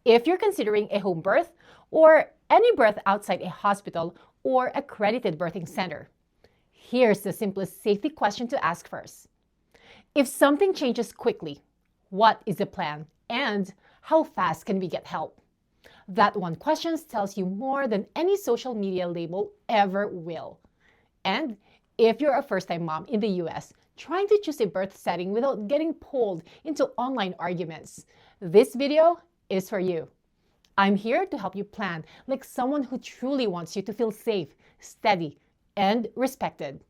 If you're considering a home birth or any birth outside a hospital or accredited birthing center, here's the simplest safety question to ask first. If something changes quickly, what is the plan and how fast can we get help? That one question tells you more than any social media label ever will. And if you're a first-time mom in the US trying to choose a birth setting without getting pulled into online arguments, this video is for you. I'm here to help you plan like someone who truly wants you to feel safe, steady, and respected.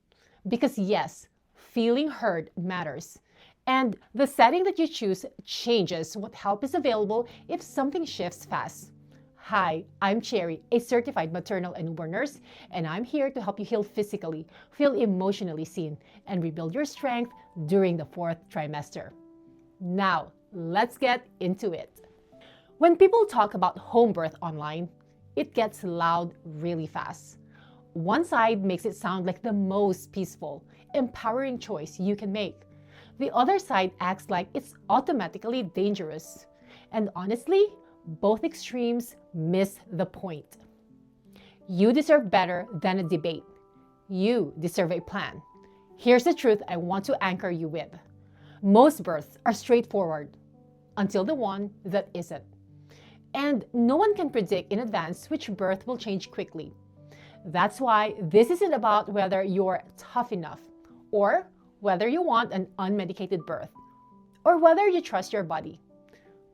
Because yes, feeling heard matters. And the setting that you choose changes what help is available if something shifts fast. Hi, I'm Cherry, a certified maternal and newborn nurse, and I'm here to help you heal physically, feel emotionally seen, and rebuild your strength during the 4th trimester. Now, let's get into it. When people talk about home birth online, it gets loud really fast. One side makes it sound like the most peaceful, empowering choice you can make. The other side acts like it's automatically dangerous. And honestly, both extremes miss the point. You deserve better than a debate. You deserve a plan. Here's the truth I want to anchor you with. Most births are straightforward, until the one that isn't. And no one can predict in advance which birth will change quickly. That's why this isn't about whether you're tough enough, or whether you want an unmedicated birth, or whether you trust your body.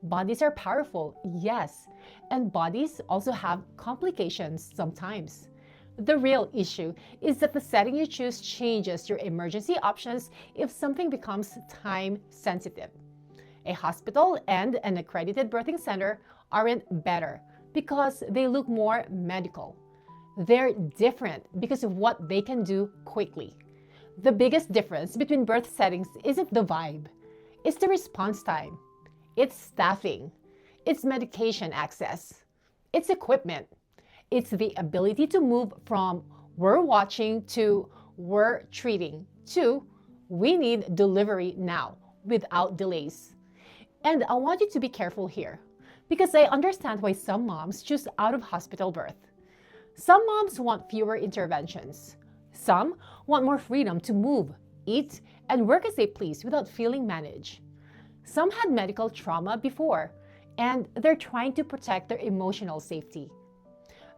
Bodies are powerful, yes, and bodies also have complications sometimes. The real issue is that the setting you choose changes your emergency options if something becomes time sensitive. A hospital and an accredited birthing center aren't better because they look more medical. They're different because of what they can do quickly. The biggest difference between birth settings isn't the vibe, it's the response time. It's staffing, it's medication access, it's equipment, it's the ability to move from we're watching to we're treating to we need delivery now without delays. And I want you to be careful here because I understand why some moms choose out-of-hospital birth. Some moms want fewer interventions. Some want more freedom to move, eat, and work as they please without feeling managed. Some had medical trauma before, and they're trying to protect their emotional safety.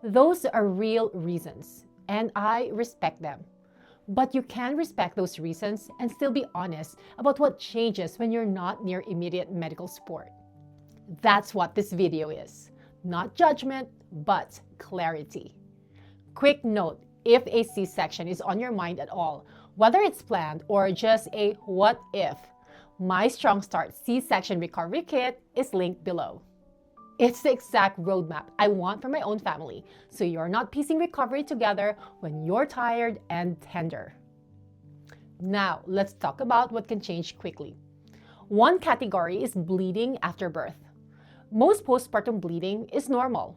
Those are real reasons, and I respect them. But you can respect those reasons and still be honest about what changes when you're not near immediate medical support. That's what this video is. Not judgment, but clarity. Quick note, if a C-section is on your mind at all, whether it's planned or just a what if, my Strong Start C-section recovery kit is linked below. It's the exact roadmap I want for my own family, so you're not piecing recovery together when you're tired and tender. Now, let's talk about what can change quickly. One category is bleeding after birth. Most postpartum bleeding is normal.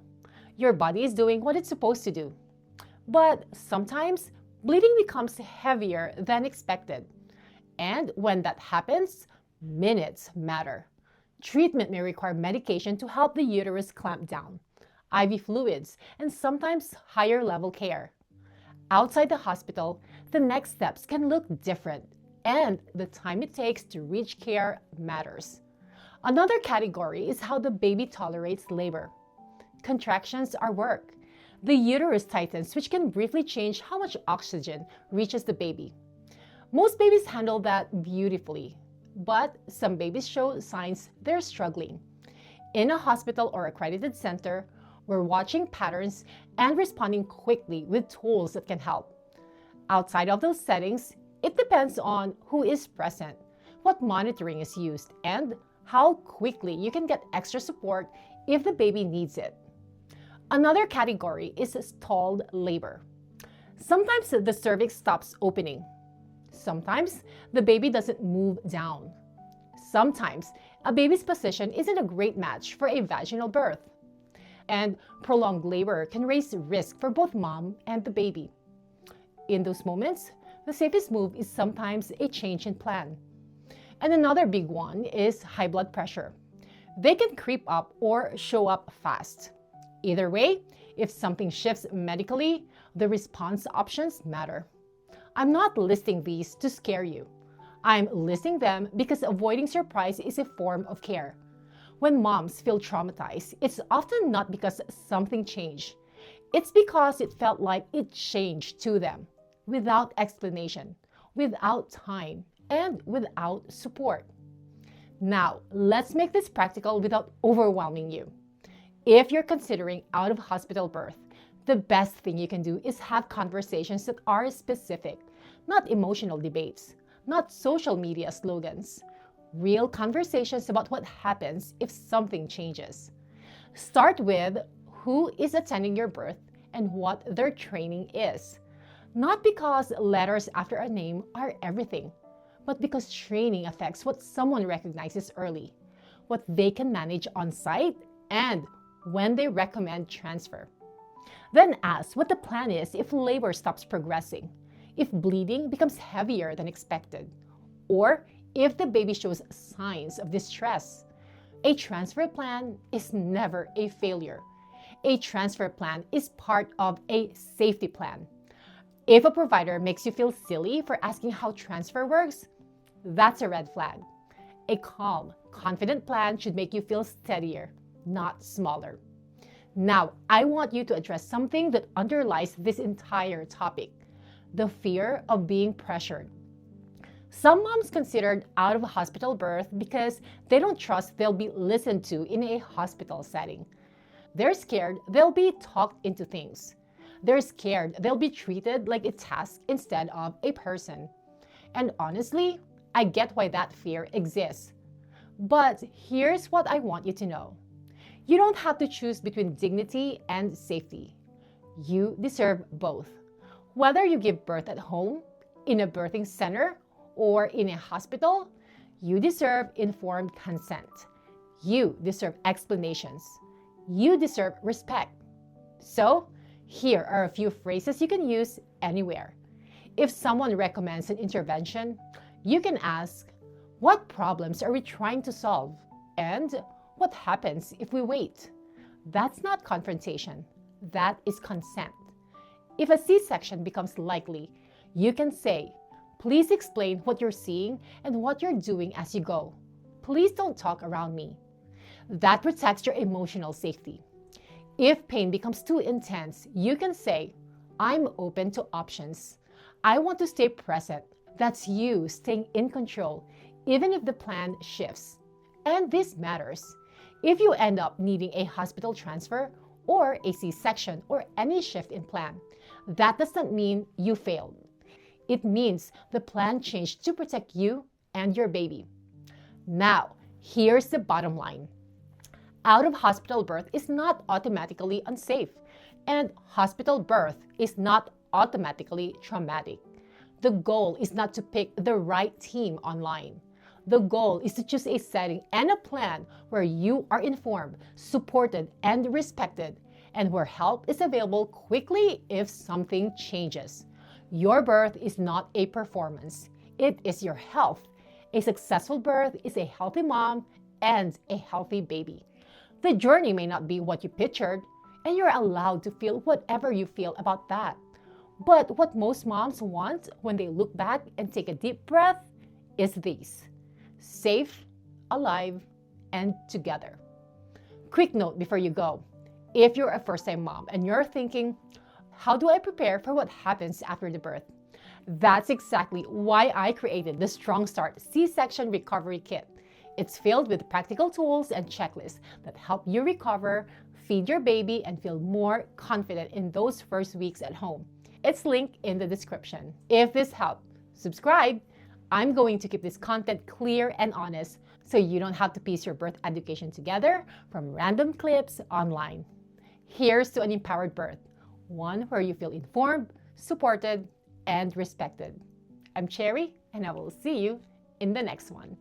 Your body is doing what it's supposed to do. But sometimes, bleeding becomes heavier than expected. And when that happens, minutes matter. Treatment may require medication to help the uterus clamp down, IV fluids, and sometimes higher level care. Outside the hospital, the next steps can look different, and the time it takes to reach care matters. Another category is how the baby tolerates labor. Contractions are work. The uterus tightens, which can briefly change how much oxygen reaches the baby. Most babies handle that beautifully, but some babies show signs they're struggling. In a hospital or accredited center, we're watching patterns and responding quickly with tools that can help. Outside of those settings, it depends on who is present, what monitoring is used, and how quickly you can get extra support if the baby needs it. Another category is stalled labor. Sometimes the cervix stops opening. Sometimes the baby doesn't move down. Sometimes a baby's position isn't a great match for a vaginal birth. And prolonged labor can raise risk for both mom and the baby. In those moments, the safest move is sometimes a change in plan. And another big one is high blood pressure. They can creep up or show up fast. Either way, if something shifts medically, the response options matter. I'm not listing these to scare you. I'm listing them because avoiding surprise is a form of care. When moms feel traumatized, it's often not because something changed. It's because it felt like it changed to them, without explanation, without time, and without support. Now, let's make this practical without overwhelming you. If you're considering out-of-hospital birth, the best thing you can do is have conversations that are specific, not emotional debates, not social media slogans. Real conversations about what happens if something changes. Start with who is attending your birth and what their training is. Not because letters after a name are everything, but because training affects what someone recognizes early, what they can manage on site, and when they recommend transfer. Then ask what the plan is if labor stops progressing, if bleeding becomes heavier than expected, or if the baby shows signs of distress. A transfer plan is never a failure. A transfer plan is part of a safety plan. If a provider makes you feel silly for asking how transfer works, that's a red flag. A calm, confident plan should make you feel steadier, not smaller. Now, I want you to address something that underlies this entire topic: the fear of being pressured. Some moms considered out-of-hospital birth because they don't trust they'll be listened to in a hospital setting. They're scared they'll be talked into things. They're scared they'll be treated like a task instead of a person. And honestly, I get why that fear exists. But here's what I want you to know. You don't have to choose between dignity and safety. You deserve both. Whether you give birth at home, in a birthing center, or in a hospital, you deserve informed consent. You deserve explanations. You deserve respect. So, here are a few phrases you can use anywhere. If someone recommends an intervention, you can ask, what problems are we trying to solve? And what happens if we wait? That's not confrontation. That is consent. If a C-section becomes likely, you can say, please explain what you're seeing and what you're doing as you go. Please don't talk around me. That protects your emotional safety. If pain becomes too intense, you can say, I'm open to options. I want to stay present. That's you staying in control, even if the plan shifts. And this matters. If you end up needing a hospital transfer or a C-section or any shift in plan, that doesn't mean you failed. It means the plan changed to protect you and your baby. Now, here's the bottom line. Out-of-hospital birth is not automatically unsafe, and hospital birth is not automatically traumatic. The goal is not to pick the right team online. The goal is to choose a setting and a plan where you are informed, supported, and respected, and where help is available quickly if something changes. Your birth is not a performance. It is your health. A successful birth is a healthy mom and a healthy baby. The journey may not be what you pictured, and you're allowed to feel whatever you feel about that. But what most moms want when they look back and take a deep breath is these: safe, alive, and together. Quick note before you go. If you're a first-time mom and you're thinking, how do I prepare for what happens after the birth? That's exactly why I created the Strong Start C-Section Recovery Kit. It's filled with practical tools and checklists that help you recover, feed your baby, and feel more confident in those first weeks at home. It's linked in the description. If this helped, subscribe. I'm going to keep this content clear and honest so you don't have to piece your birth education together from random clips online. Here's to an empowered birth, one where you feel informed, supported, and respected. I'm Cherry, and I will see you in the next one.